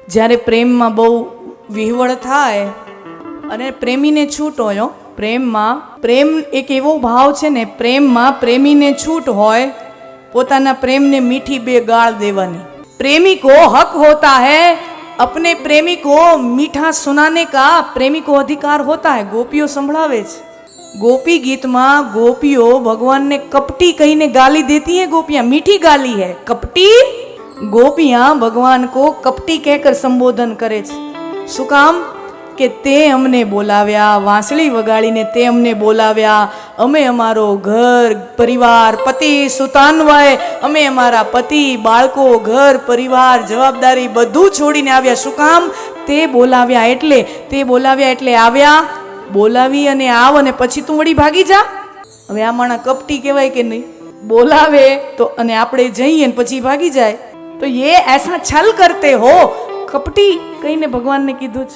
જ્યારે પ્રેમમાં બહુ વિહવળ થાય અને પ્રેમીને છૂટ હોય, પ્રેમ એક એવો ભાવ છે ને, પ્રેમમાં પ્રેમીને છૂટ હોય પોતાના પ્રેમને મીઠી બે ગાળ દેવાની। प्रेमी को हक होता है अपने प्रेमी को मीठा सुनाने का, प्रेमी को अधिकार होता है। गोपियों संभળાવે છે, गोपी गीत में गोपियों भगवान ने कपटी कहीने गाली देती है। गोपियां मीठी गाली है, कपटी। गोपियां भगवान को कपटी कहकर संबोधन करे छे। શું કામ કે તે અમને બોલાવ્યા, વાંસળી વગાડીને તે અમને બોલાવ્યા। અમે અમારો ઘર પરિવાર પતિ સુતાન્વય, અમે અમારા પતિ બાળકો ઘર પરિવાર જવાબદારી બધું છોડીને આવ્યા। શું કામ? તે બોલાવ્યા એટલે આવ્યા। બોલાવી અને આવ અને પછી તું વળી ભાગી જા। હવે આ માણા કપટી કહેવાય કે નહીં? બોલાવે તો અને આપણે જઈએ ને પછી ભાગી જાય, તો ये ऐसा छल करते हो, कपटी कहीने भगवान ने कीधुं।